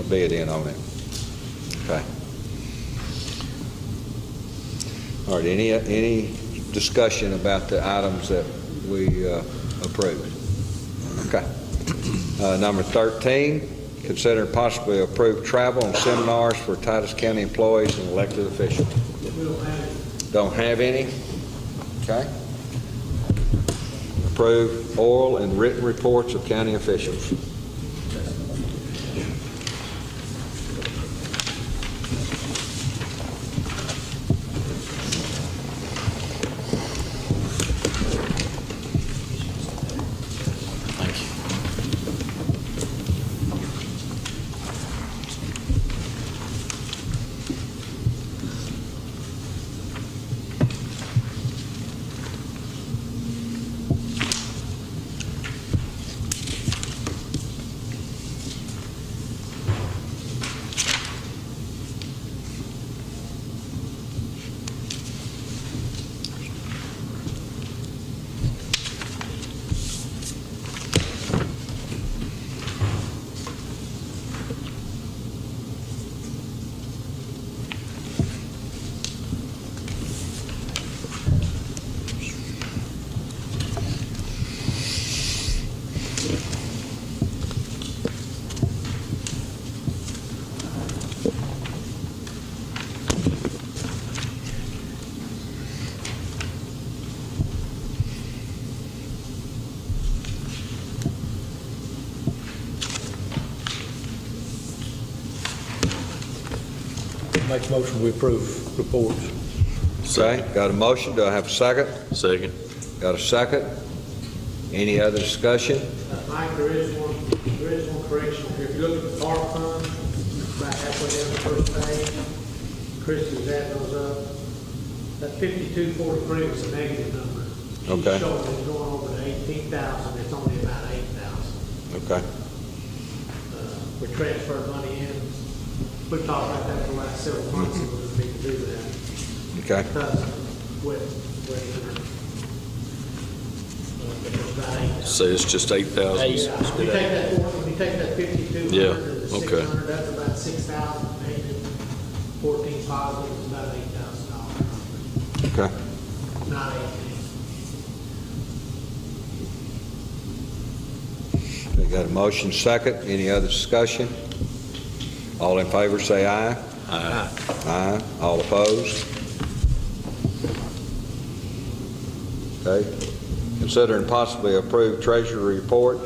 bid in on it. Okay. All right, any discussion about the items that we approved? Okay. Number 13. Consider possibly approve travel and seminars for Titus County employees and elected officials. We don't have it. Don't have any? Okay. Approve oral and written reports of county officials. Thank you. Make a motion, we approve reports. Okay, got a motion. Do I have a second? Second. Got a second? Any other discussion? Mike, there is one correction here. If you look at the park fund, about halfway down the first page, Christie's adding those up. That 5243 was a negative number. Okay. She's showing it's going over to 18,000, it's only about 8,000. Okay. We transferred money in. We've talked about that for the last several months, and we need to do that. Okay. Because with it was about 8,000. Say it's just 8,000. Eight. Yeah, when you take that 5,200 Yeah, and the okay. 600, that's about 6,000, maybe 14 positive is about $8,000. Okay. Not 18. We got a motion second. Any other discussion? All in favor say aye. Aye. Aye. All opposed? Okay. Consider and possibly approve treasury report.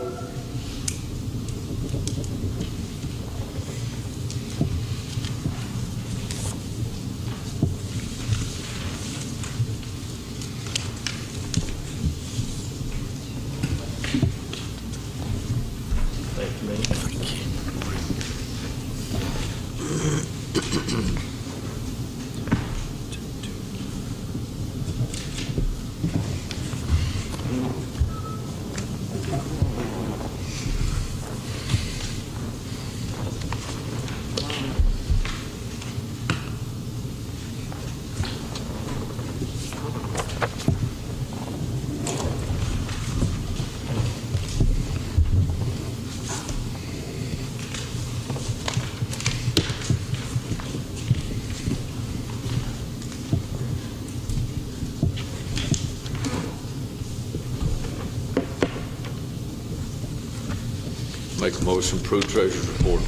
Make a motion, approve treasurer's report.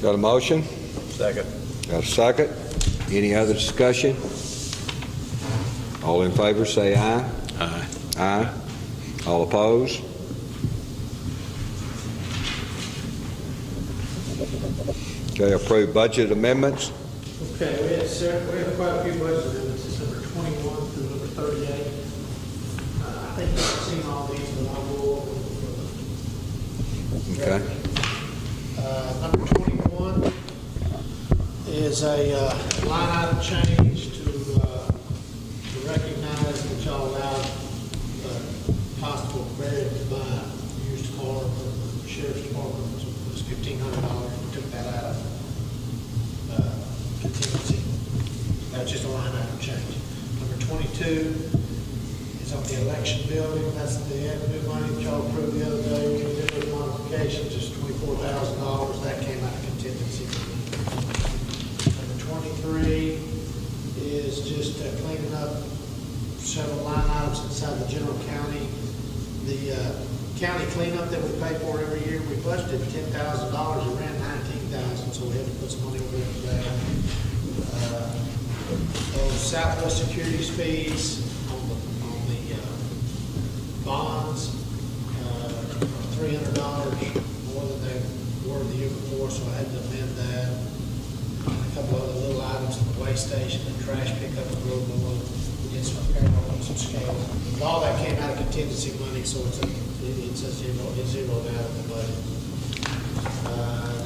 Got a motion? Second. Got a second? Any other discussion? All in favor, say aye. Aye. Aye. All opposed? Okay, approved budget amendments. Okay, we have quite a few budget amendments. It's number 21 through number 38. I think you've seen all these, but I'll go over them. Okay. Number 21 is a line item change to recognize that y'all allowed Constable Barry to buy a used car for the sheriff's department. It was $1,500. We took that out of contingency. That's just a line item change. Number 22 is on the election building. That's the avenue money that y'all approved the other day. We did those modifications, just $24,000. That came out of contingency. Number 23 is just cleaning up several line items inside the general county. The county cleanup that we pay for every year, we budgeted $10,000. It ran $19,000, so we had to put some money over there for that. Those Southwest Securities fees on the bonds, $300 more than they were the year before, so I had to amend that. A couple other little items at the way station, the trash pickup, a little more. We did some apparel on some scales. All that came out of contingency money, so it's a zero, it zeroed out of the budget.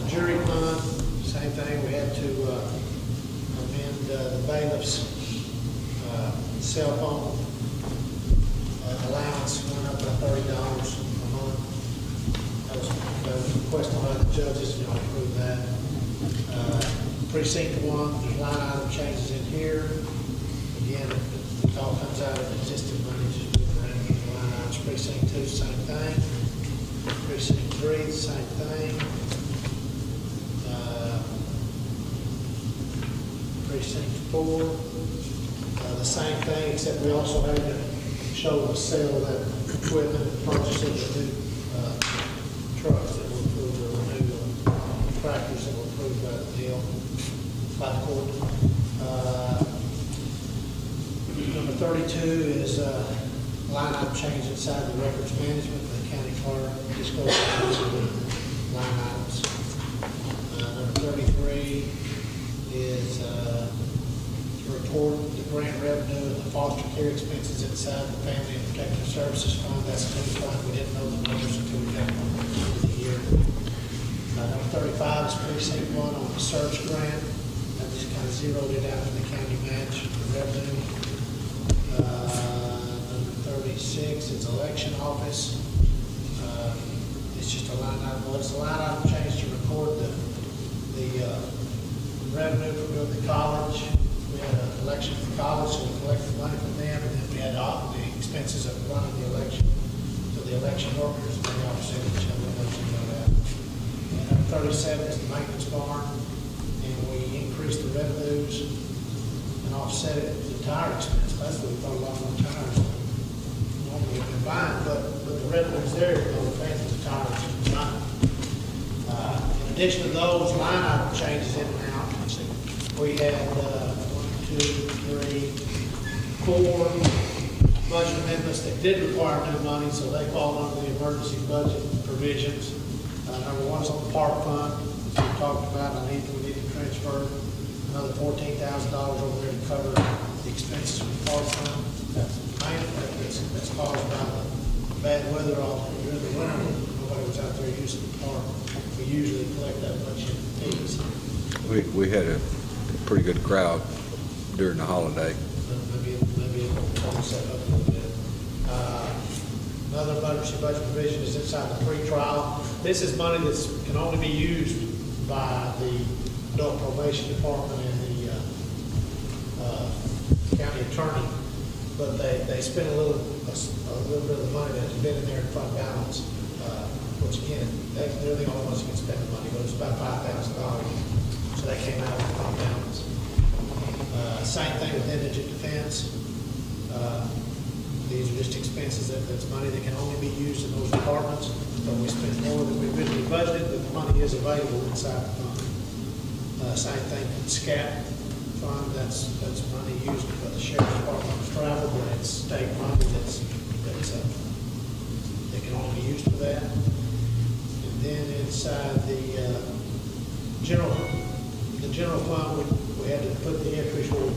The jury fund, same thing. We had to amend the bailiff's cell phone allowance went up by $30 a month. That was requested by the judges, and y'all approved that. Precinct 1, there's line item changes in here. Again, it all comes out of existing money, just moving around the line items. Precinct 2, same thing. Precinct 3, the same thing. Precinct 4, the same thing, except we also had to show the sale of that equipment, purchase of the new trucks that were approved, or the new tractors that were approved by the deal, by the court. Number 32 is line item change inside the records management. The county clerk just goes through the line items. Number 33 is to report the grant revenue and the foster care expenses inside the Family and Protective Services Fund. That's a new fund. We didn't know the numbers until we got them at the end of the year. Number 35 is precinct 1 on the search grant. That just kind of zeroed it out in the county match revenue. Number 36 is election office. It's just a line item. Well, it's a line item change to record the revenue from doing the college. We had an election for college, so we collected money from them, and then we had all the expenses of running the election. So the election workers, they offset each other. And number 37 is the maintenance barn, and we increased the revenues and offset it with the tire expense. That's what we thought a lot more tires. Normally we've been buying, but the revenue's there, but we're paying for the tires and buying. In addition to those line item changes in and out, we had 4 budget amendments that did require new money, so they fall under the emergency budget provisions. Number 1 is on the park fund, as we talked about. We need to transfer another $14,000 over there to cover the expenses of the park fund. That's caused by the bad weather during the winter. Nobody was out there using the park. We usually collect that much in fees. We had a pretty good crowd during the holiday. Maybe it'll set up a little bit. Another emergency budget provision is inside the pre-trial. This is money that can only be used by the adult probation department and the county attorney, but they spend a little bit of the money that's been in there in fund balance, which again, they're the only ones who can spend the money, but it's about $5,000. So that came out of the fund balance. Same thing with indigent defense. These are just expenses that's money that can only be used in those departments. but we spent more than we originally budgeted, but the money is available inside the fund. Same thing for the SCAP fund, that's money used for the sheriff's department's travel, but it's state money that can only be used for that. And then inside the general fund, we had to put the entries where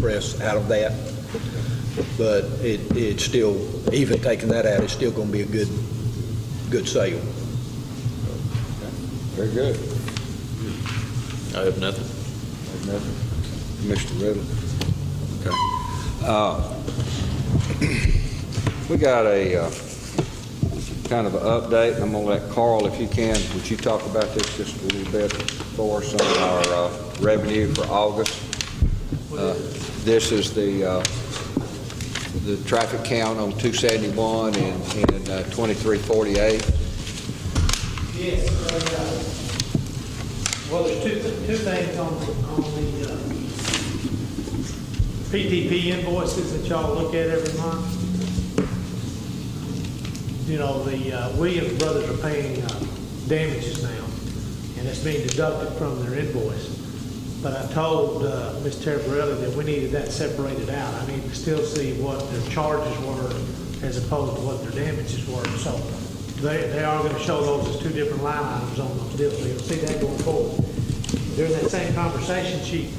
press out of that. But it's still, even taking that out, it's still going to be a good sale. Very good. I have nothing. Mr. Riddle? Okay. We got a kind of an update, and I'm going to let Carl, if you can, would you talk about this just a little bit for us on our revenue for August? This is the traffic count on 271 and 2348. yes, well, there's two things on the PTP invoices that y'all look at every month. You know, the Williams brothers are paying damages now, and it's being deducted from their invoice. But I told Ms. Terbarelli that we needed that separated out. I need to still see what their charges were as opposed to what their damages were. So they are going to show those as two different line items on those deals. So you'll see that going forward. During that same conversation, she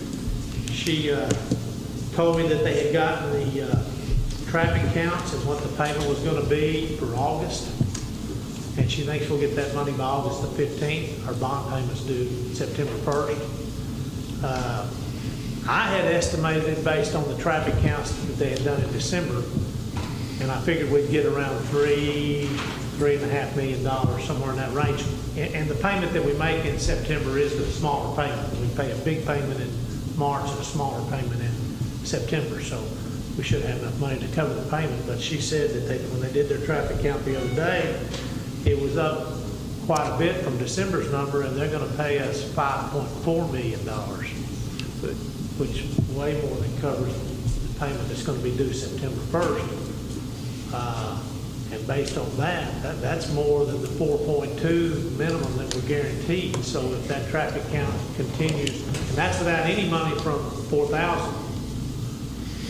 told me that they had gotten the traffic counts and what the payment was going to be for August. And she thinks we'll get that money by August the 15th. Our bond payment's due September 1st. I had estimated it based on the traffic counts that they had done in December, and I figured we'd get around $3.5 million, somewhere in that range. And the payment that we make in September is the smaller payment. We pay a big payment in March and a smaller payment in September, so we should have enough money to cover the payment. But she said that when they did their traffic count the other day, it was up quite a bit from December's number, and they're going to pay us $5.4 million, which way more than covers the payment that's going to be due September 1st. And based on that's more than the 4.2 minimum that we're guaranteed. So if that traffic count continues, and that's without any money from 4,000,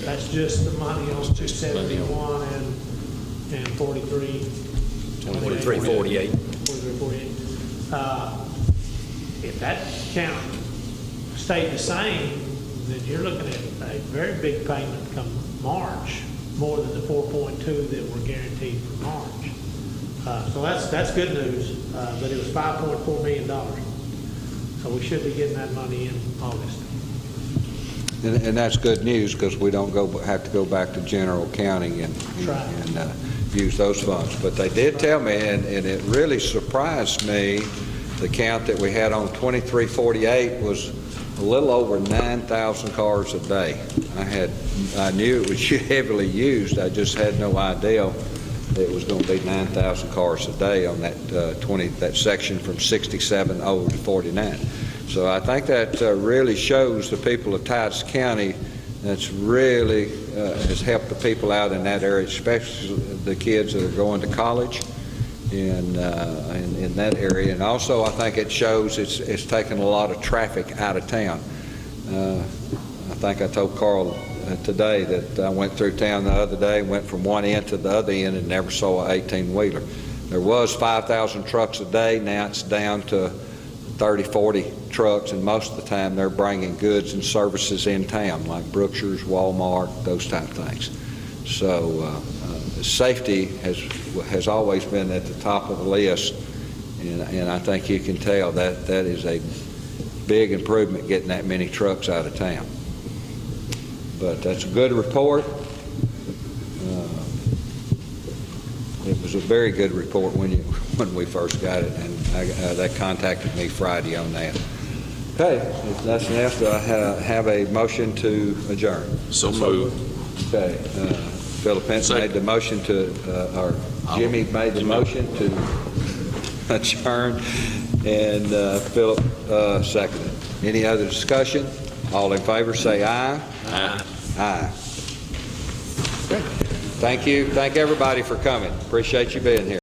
that's just the money on 271 and 43. 2348. 4348. If that count stayed the same, then you're looking at a very big payment come March, more than the 4.2 that were guaranteed for March. So that's good news, but it was $5.4 million. So we should be getting that money in August. And that's good news because we don't have to go back to general accounting and use those funds. But they did tell me, and it really surprised me, the count that we had on 2348 was a little over 9,000 cars a day. I knew it was heavily used. I just had no idea that it was going to be 9,000 cars a day on that section from 67 over to 49. So I think that really shows the people of Titus County that's really has helped the people out in that area, especially the kids that are going to college. in that area. And also, I think it shows it's taken a lot of traffic out of town. I think I told Carl today that I went through town the other day, went from one end to the other end and never saw an 18-wheeler. There was 5,000 trucks a day. Now it's down to 30, 40 trucks, and most of the time they're bringing goods and services in town, like Brookshire's, Walmart, those type of things. So safety has always been at the top of the list, and I think you can tell that is a big improvement, getting that many trucks out of town. But that's a good report. It was a very good report when we first got it, and they contacted me Friday on that. Okay, if nothing else, do I have a motion to adjourn? So moved. Okay, Philip Henson made the motion to, or Jimmy made the motion to adjourn, and Philip seconded. Any other discussion? All in favor, say aye. Aye. Aye. Thank you. Thank everybody for coming. Appreciate you being here.